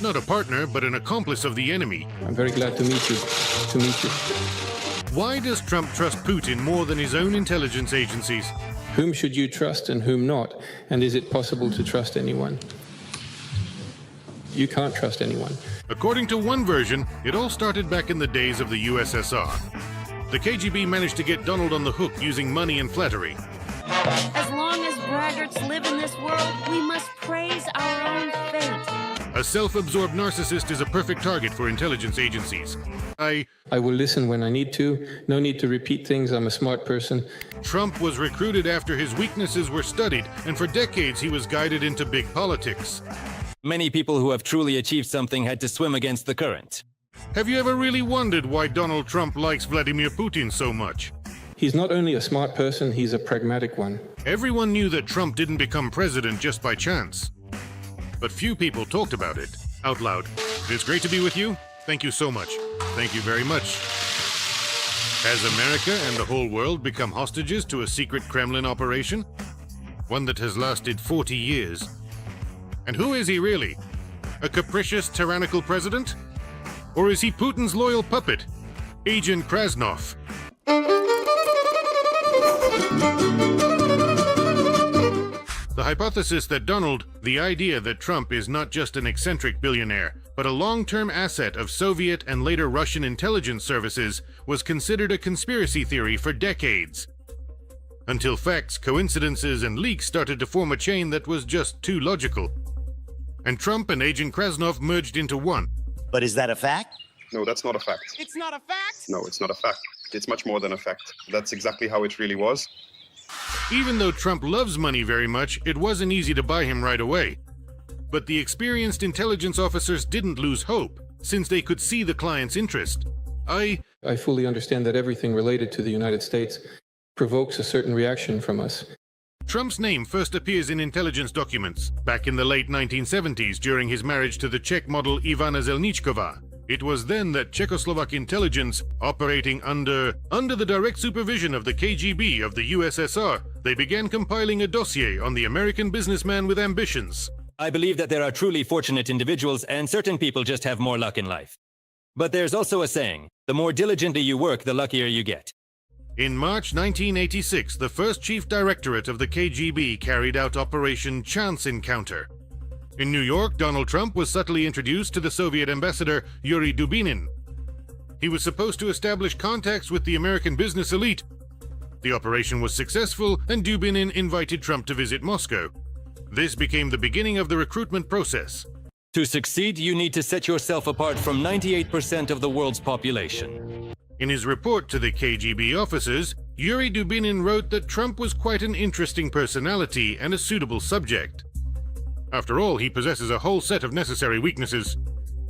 not a partner, but an accomplice of the enemy. I'm very glad to meet you. Why does Trump trust Putin more than his own intelligence agencies? Whom should you trust and whom not? And is it possible to trust anyone? You can't trust anyone. According to one version, it all started back in the days of the USSR. The KGB managed to get Donald on the hook using money and flattery. As long as braggarts live in this world, we must praise our own fate. A self-absorbed narcissist is a perfect target for intelligence agencies. I will listen when I need to. No need to repeat things. I'm a smart person. Trump was recruited after his weaknesses were studied, and for decades he was guided into big politics. Many people who have truly achieved something had to swim against the current. Have you ever really wondered why Donald Trump likes Vladimir Putin so much? He's not only a smart person, he's a pragmatic one. Everyone knew that Trump didn't become president just by chance. But few people talked about it out loud. It's great to be with you. Thank you so much. Thank you very much. Has America and the whole world become hostages to a secret Kremlin operation? One that has lasted 40 years. And who is he really? A capricious, tyrannical president? Or is he Putin's loyal puppet, Agent Krasnov? The hypothesis that the idea that Trump is not just an eccentric billionaire, but a long-term asset of Soviet and later Russian intelligence services, was considered a conspiracy theory for decades. Until facts, coincidences, and leaks started to form a chain that was just too logical. And Trump and Agent Krasnov merged into one. But is that a fact? No, that's not a fact. It's not a fact? No, it's not a fact. It's much more than a fact. That's exactly how it really was. Even though Trump loves money very much, it wasn't easy to buy him right away. But the experienced intelligence officers didn't lose hope, since they could see the client's interest. I fully understand that everything related to the United States provokes a certain reaction from us. Trump's name first appears in intelligence documents back in the late 1970s during his marriage to the Czech model Ivana Zelničková. It was then that Czechoslovak intelligence, operating under the direct supervision of the KGB of the USSR, they began compiling a dossier on the American businessman with ambitions. I believe that there are truly fortunate individuals, and certain people just have more luck in life. But there's also a saying, the more diligently you work, the luckier you get. In March 1986, the first chief directorate of the KGB carried out Operation Chance Encounter. In New York, Donald Trump was subtly introduced to the Soviet ambassador, Yuri Dubinin. He was supposed to establish contacts with the American business elite. The operation was successful, and Dubinin invited Trump to visit Moscow. This became the beginning of the recruitment process. To succeed, you need to set yourself apart from 98% of the world's population. In his report to the KGB officers, Yuri Dubinin wrote that Trump was quite an interesting personality and a suitable subject. After all, he possesses a whole set of necessary weaknesses.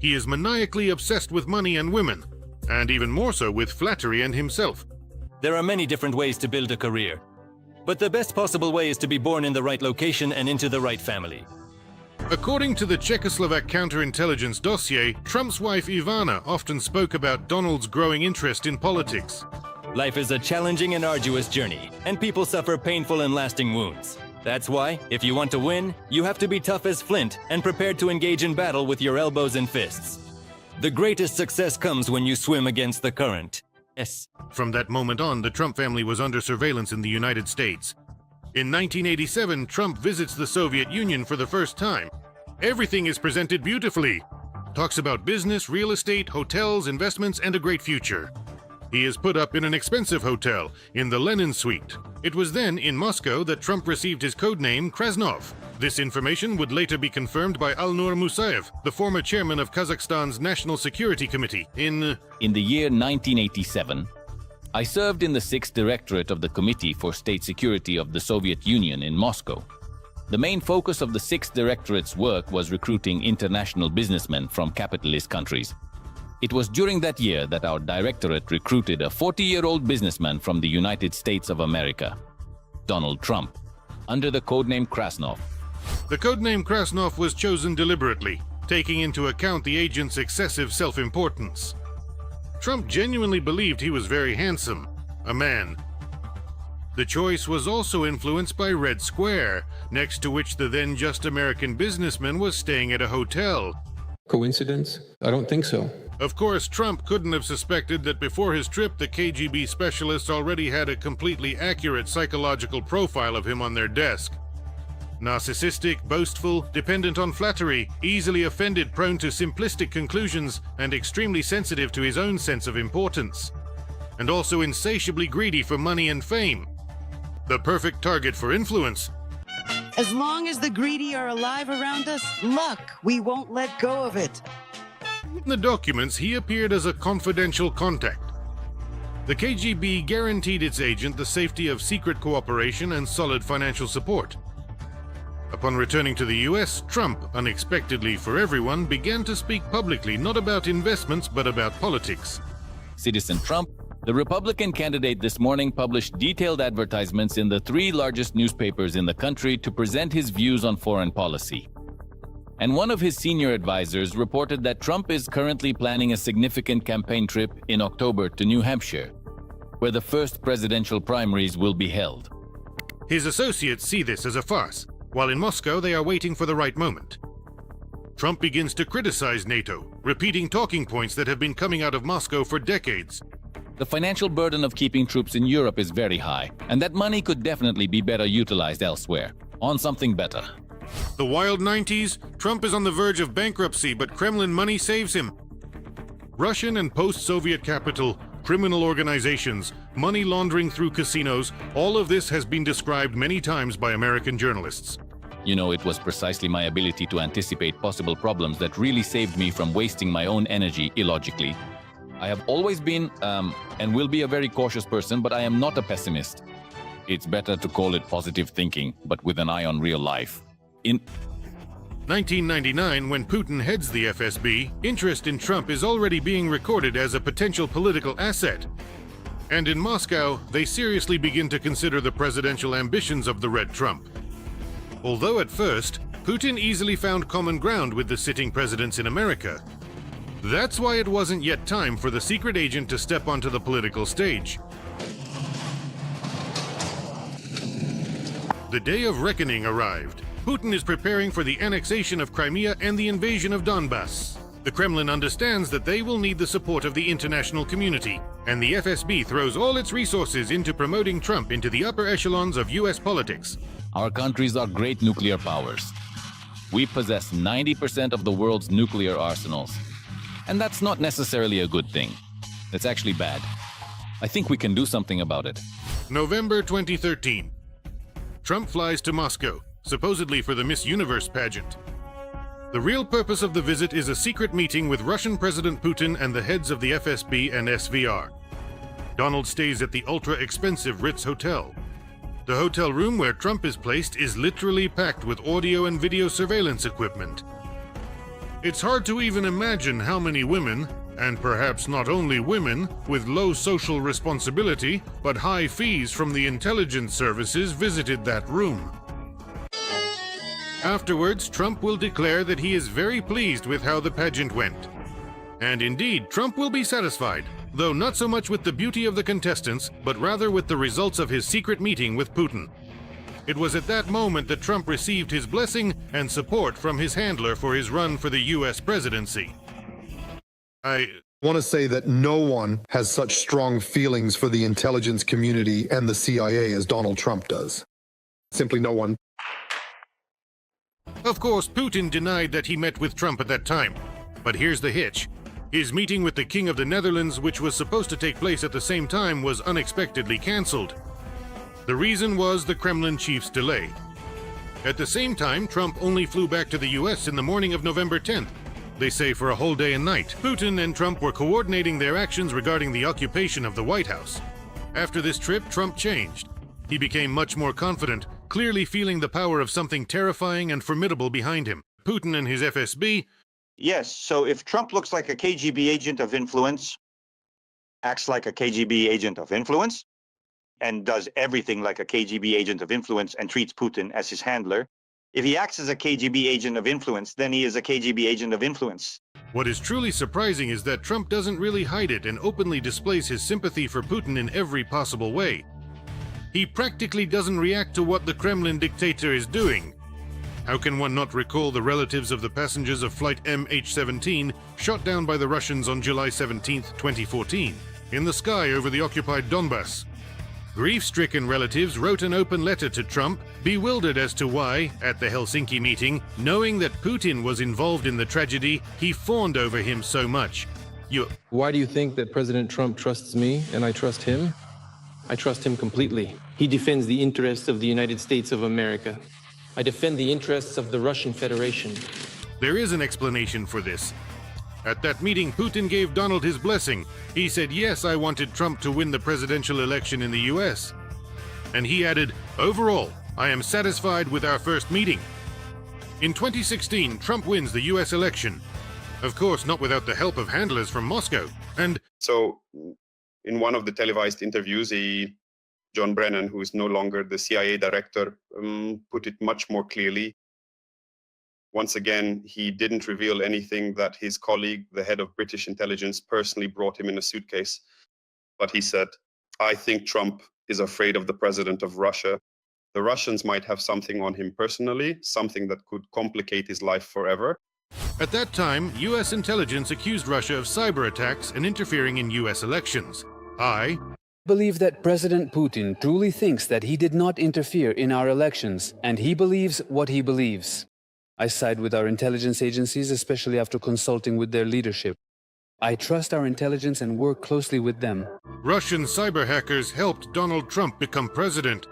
He is maniacally obsessed with money and women, and even more so with flattery and himself. There are many different ways to build a career, but the best possible way is to be born in the right location and into the right family. According to the Czechoslovak counterintelligence dossier, Trump's wife Ivana often spoke about Donald's growing interest in politics. Life is a challenging and arduous journey, and people suffer painful and lasting wounds. That's why, if you want to win, you have to be tough as flint and prepared to engage in battle with your elbows and fists. The greatest success comes when you swim against the current. Yes. From that moment on, the Trump family was under surveillance in the United States. In 1987, Trump visits the Soviet Union for the first time. Everything is presented beautifully. Talks about business, real estate, hotels, investments, and a great future. He is put up in an expensive hotel, in the Lenin Suite. It was then, in Moscow, that Trump received his codename Krasnov. This information would later be confirmed by Alnur Musayev, the former chairman of Kazakhstan's National Security Committee, In the year 1987, I served in the 6th Directorate of the Committee for State Security of the Soviet Union in Moscow. The main focus of the 6th Directorate's work was recruiting international businessmen from capitalist countries. It was during that year that our directorate recruited a 40-year-old businessman from the United States of America, Donald Trump, under the codename Krasnov. The codename Krasnov was chosen deliberately, taking into account the agent's excessive self-importance. Trump genuinely believed he was very handsome, a man. The choice was also influenced by Red Square, next to which the then just American businessman was staying at a hotel. Coincidence? I don't think so. Of course, Trump couldn't have suspected that before his trip, the KGB specialists already had a completely accurate psychological profile of him on their desk. Narcissistic, boastful, dependent on flattery, easily offended, prone to simplistic conclusions, and extremely sensitive to his own sense of importance. And also insatiably greedy for money and fame. The perfect target for influence. As long as the greedy are alive around us, luck, we won't let go of it. In the documents, he appeared as a confidential contact. The KGB guaranteed its agent the safety of secret cooperation and solid financial support. Upon returning to the US, Trump, unexpectedly for everyone, began to speak publicly not about investments but about politics. Citizen Trump, the Republican candidate, this morning published detailed advertisements in the 3 largest newspapers in the country to present his views on foreign policy. And one of his senior advisors reported that Trump is currently planning a significant campaign trip in October to New Hampshire, where the first presidential primaries will be held. His associates see this as a farce, while in Moscow they are waiting for the right moment. Trump begins to criticize NATO, repeating talking points that have been coming out of Moscow for decades. The financial burden of keeping troops in Europe is very high, and that money could definitely be better utilized elsewhere, on something better. The wild 90s, Trump is on the verge of bankruptcy, but Kremlin money saves him. Russian and post-Soviet capital, criminal organizations, money laundering through casinos, all of this has been described many times by American journalists. You know, it was precisely my ability to anticipate possible problems that really saved me from wasting my own energy illogically. I have always been, and will be a very cautious person, but I am not a pessimist. It's better to call it positive thinking, but with an eye on real life. In 1999, when Putin heads the FSB, interest in Trump is already being recorded as a potential political asset. And in Moscow, they seriously begin to consider the presidential ambitions of the Red Trump. Although at first, Putin easily found common ground with the sitting presidents in America. That's why it wasn't yet time for the secret agent to step onto the political stage. The day of reckoning arrived. Putin is preparing for the annexation of Crimea and the invasion of Donbass. The Kremlin understands that they will need the support of the international community, and the FSB throws all its resources into promoting Trump into the upper echelons of US politics. Our countries are great nuclear powers. We possess 90% of the world's nuclear arsenals. And that's not necessarily a good thing. It's actually bad. I think we can do something about it. November 2013. Trump flies to Moscow, supposedly for the Miss Universe pageant. The real purpose of the visit is a secret meeting with Russian President Putin and the heads of the FSB and SVR. Donald stays at the ultra-expensive Ritz Hotel. The hotel room where Trump is placed is literally packed with audio and video surveillance equipment. It's hard to even imagine how many women, and perhaps not only women, with low social responsibility but high fees from the intelligence services visited that room. Afterwards, Trump will declare that he is very pleased with how the pageant went. And indeed, Trump will be satisfied, though not so much with the beauty of the contestants, but rather with the results of his secret meeting with Putin. It was at that moment that Trump received his blessing and support from his handler for his run for the US presidency. I want to say that no one has such strong feelings for the intelligence community and the CIA as Donald Trump does. Simply no one. Of course, Putin denied that he met with Trump at that time. But here's the hitch. His meeting with the King of the Netherlands, which was supposed to take place at the same time, was unexpectedly cancelled. The reason was the Kremlin chief's delay. At the same time, Trump only flew back to the US in the morning of November 10th. They say for a whole day and night. Putin and Trump were coordinating their actions regarding the occupation of the White House. After this trip, Trump changed. He became much more confident, clearly feeling the power of something terrifying and formidable behind him. Putin and his FSB. Yes, so if Trump looks like a KGB agent of influence, acts like a KGB agent of influence, and does everything like a KGB agent of influence and treats Putin as his handler, if he acts as a KGB agent of influence, then he is a KGB agent of influence. What is truly surprising is that Trump doesn't really hide it and openly displays his sympathy for Putin in every possible way. He practically doesn't react to what the Kremlin dictator is doing. How can one not recall the relatives of the passengers of flight MH17 shot down by the Russians on July 17, 2014, in the sky over the occupied Donbass? Grief-stricken relatives wrote an open letter to Trump, bewildered as to why, at the Helsinki meeting, knowing that Putin was involved in the tragedy, he fawned over him so much. Why do you think that President Trump trusts me and I trust him? I trust him completely. He defends the interests of the United States of America. I defend the interests of the Russian Federation. There is an explanation for this. At that meeting, Putin gave Donald his blessing. He said, yes, I wanted Trump to win the presidential election in the US. And he added, overall, I am satisfied with our first meeting. In 2016, Trump wins the US election. Of course, not without the help of handlers from Moscow. And so in one of the televised interviews, John Brennan, who is no longer the CIA director, put it much more clearly. Once again, he didn't reveal anything that his colleague, the head of British intelligence, personally brought him in a suitcase. But he said, I think Trump is afraid of the president of Russia. The Russians might have something on him personally, something that could complicate his life forever. At that time, US intelligence accused Russia of cyber attacks and interfering in US elections. I believe that President Putin truly thinks that he did not interfere in our elections, and he believes what he believes. I side with our intelligence agencies, especially after consulting with their leadership. I trust our intelligence and work closely with them. Russian cyber hackers helped Donald Trump become president.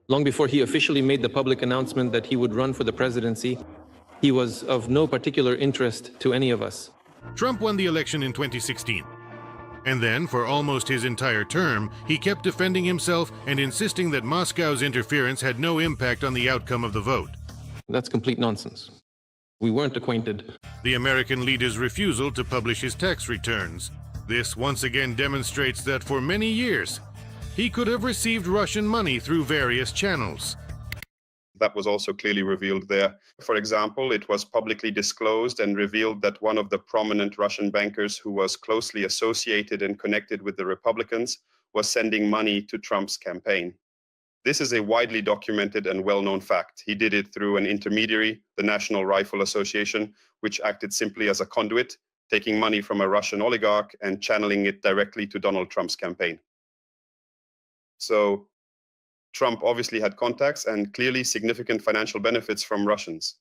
Long before he officially made the public announcement that he would run for the presidency, he was of no particular interest to any of us. Trump won the election in 2016. And then, for almost his entire term, he kept defending himself and insisting that Moscow's interference had no impact on the outcome of the vote. That's complete nonsense. We weren't acquainted. The American leader's refusal to publish his tax returns. This once again demonstrates that for many years, he could have received Russian money through various channels. That was also clearly revealed there. For example, it was publicly disclosed and revealed that one of the prominent Russian bankers who was closely associated and connected with the Republicans was sending money to Trump's campaign. This is a widely documented and well-known fact. He did it through an intermediary, the National Rifle Association, which acted simply as a conduit, taking money from a Russian oligarch and channeling it directly to Donald Trump's campaign. So Trump obviously had contacts and clearly significant financial benefits from Russians.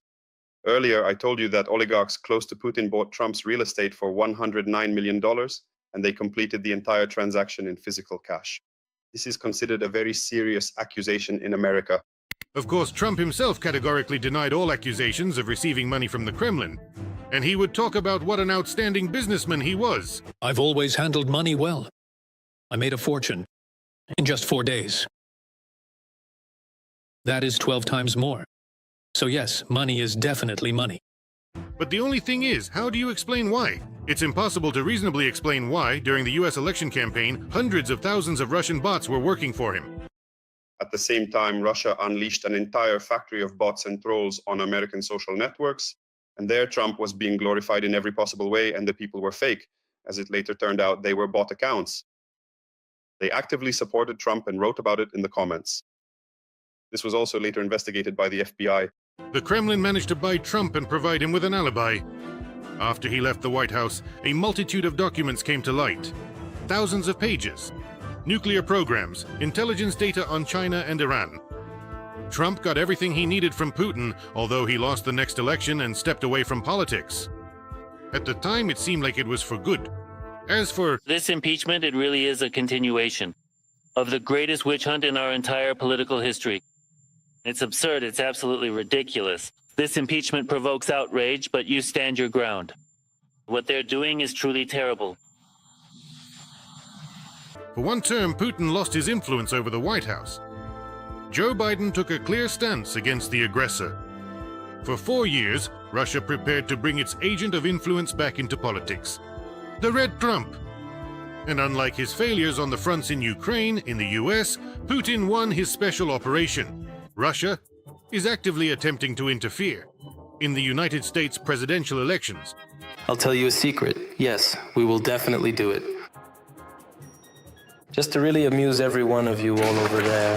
Earlier, I told you that oligarchs close to Putin bought Trump's real estate for $109 million, and they completed the entire transaction in physical cash. This is considered a very serious accusation in America. Of course, Trump himself categorically denied all accusations of receiving money from the Kremlin. And he would talk about what an outstanding businessman he was. I've always handled money well. I made a fortune in just 4 days. That is 12 times more. So yes, money is definitely money. But the only thing is, how do you explain why? It's impossible to reasonably explain why, during the US election campaign, hundreds of thousands of Russian bots were working for him. At the same time, Russia unleashed an entire factory of bots and trolls on American social networks, and there Trump was being glorified in every possible way, and the people were fake. As it later turned out, they were bot accounts. They actively supported Trump and wrote about it in the comments. This was also later investigated by the FBI. The Kremlin managed to buy Trump and provide him with an alibi. After he left the White House, a multitude of documents came to light. Thousands of pages. Nuclear programs, intelligence data on China and Iran. Trump got everything he needed from Putin, although he lost the next election and stepped away from politics. At the time, it seemed like it was for good. As for this impeachment, it really is a continuation of the greatest witch hunt in our entire political history. It's absurd. It's absolutely ridiculous. This impeachment provokes outrage, but you stand your ground. What they're doing is truly terrible. For one term, Putin lost his influence over the White House. Joe Biden took a clear stance against the aggressor. For 4 years, Russia prepared to bring its agent of influence back into politics, the Red Trump. And unlike his failures on the fronts in Ukraine, in the US, Putin won his special operation. Russia is actively attempting to interfere in the United States presidential elections. I'll tell you a secret. Yes, we will definitely do it. Just to really amuse every one of you all over there.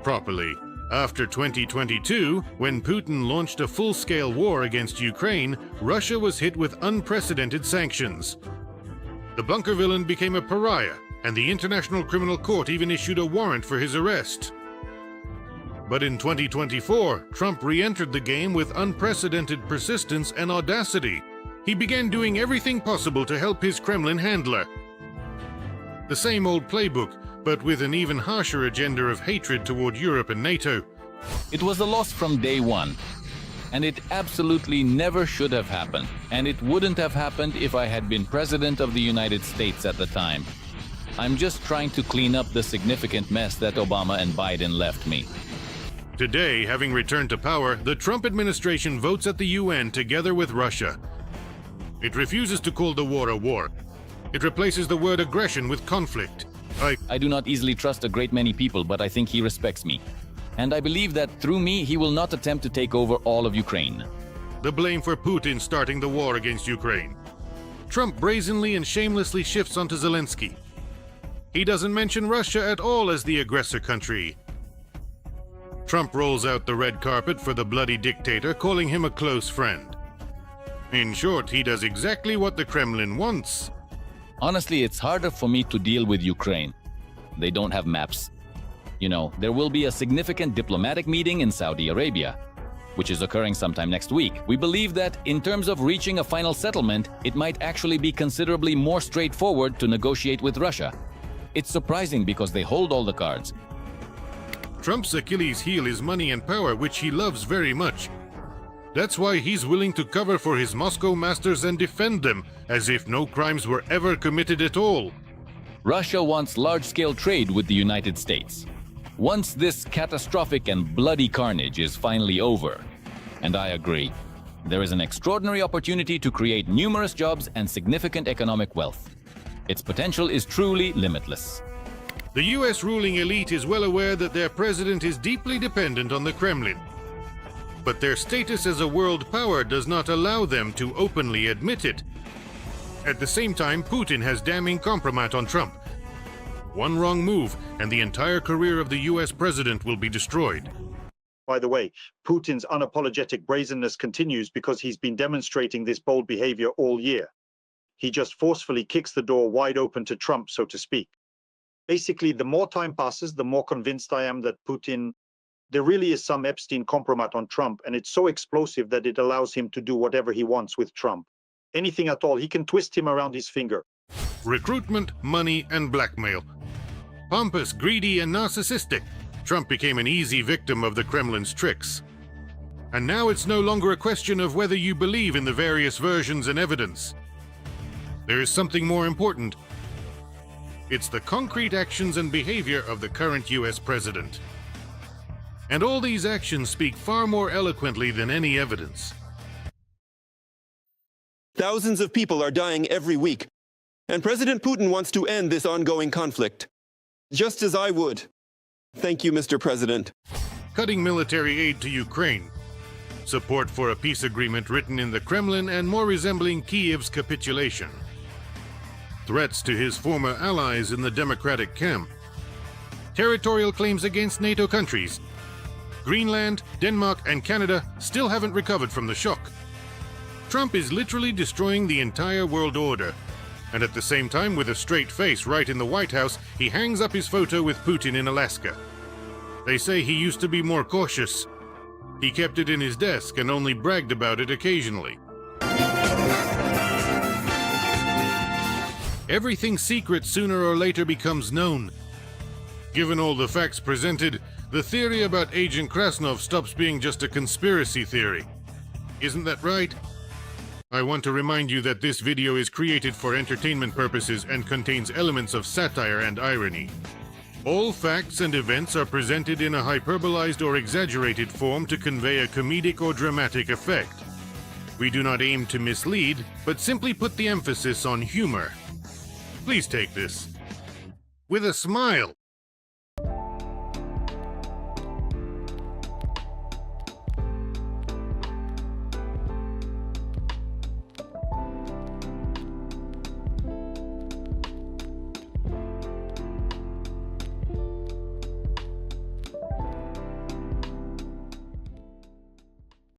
Properly. After 2022, when Putin launched a full-scale war against Ukraine, Russia was hit with unprecedented sanctions. The bunker villain became a pariah, and the International Criminal Court even issued a warrant for his arrest. But in 2024, Trump re-entered the game with unprecedented persistence and audacity. He began doing everything possible to help his Kremlin handler. The same old playbook, but with an even harsher agenda of hatred toward Europe and NATO. It was a loss from day one, and it absolutely never should have happened, and it wouldn't have happened if I had been President of the United States at the time. I'm just trying to clean up the significant mess that Obama and Biden left me. Today, having returned to power, the Trump administration votes at the UN together with Russia. It refuses to call the war a war. It replaces the word aggression with conflict. I do not easily trust a great many people, but I think he respects me. And I believe that through me, he will not attempt to take over all of Ukraine. The blame for Putin starting the war against Ukraine. Trump brazenly and shamelessly shifts onto Zelensky. He doesn't mention Russia at all as the aggressor country. Trump rolls out the red carpet for the bloody dictator, calling him a close friend. In short, he does exactly what the Kremlin wants. Honestly, it's harder for me to deal with Ukraine. They don't have maps. You know, there will be a significant diplomatic meeting in Saudi Arabia, which is occurring sometime next week. We believe that in terms of reaching a final settlement, it might actually be considerably more straightforward to negotiate with Russia. It's surprising because they hold all the cards. Trump's Achilles heel is money and power, which he loves very much. That's why he's willing to cover for his Moscow masters and defend them, as if no crimes were ever committed at all. Russia wants large-scale trade with the United States. Once this catastrophic and bloody carnage is finally over, and I agree, there is an extraordinary opportunity to create numerous jobs and significant economic wealth. Its potential is truly limitless. The US ruling elite is well aware that their president is deeply dependent on the Kremlin. But their status as a world power does not allow them to openly admit it. At the same time, Putin has damning compromat on Trump. One wrong move, and the entire career of the US president will be destroyed. By the way, Putin's unapologetic brazenness continues because he's been demonstrating this bold behavior all year. He just forcefully kicks the door wide open to Trump, so to speak. Basically, the more time passes, the more convinced I am that Putin, there really is some Epstein compromat on Trump, and it's so explosive that it allows him to do whatever he wants with Trump. Anything at all, he can twist him around his finger. Recruitment, money, and blackmail. Pompous, greedy, and narcissistic, Trump became an easy victim of the Kremlin's tricks. And now it's no longer a question of whether you believe in the various versions and evidence. There is something more important. It's the concrete actions and behavior of the current US president. And all these actions speak far more eloquently than any evidence. Thousands of people are dying every week, and President Putin wants to end this ongoing conflict. Just as I would. Thank you, Mr. President. Cutting military aid to Ukraine. Support for a peace agreement written in the Kremlin and more resembling Kiev's capitulation. Threats to his former allies in the Democratic camp. Territorial claims against NATO countries. Greenland, Denmark, and Canada still haven't recovered from the shock. Trump is literally destroying the entire world order. And at the same time, with a straight face right in the White House, he hangs up his photo with Putin in Alaska. They say he used to be more cautious. He kept it in his desk and only bragged about it occasionally. Everything secret sooner or later becomes known. Given all the facts presented, the theory about Agent Krasnov stops being just a conspiracy theory. Isn't that right? I want to remind you that this video is created for entertainment purposes and contains elements of satire and irony. All facts and events are presented in a hyperbolized or exaggerated form to convey a comedic or dramatic effect. We do not aim to mislead, but simply put the emphasis on humor. Please take this with a smile.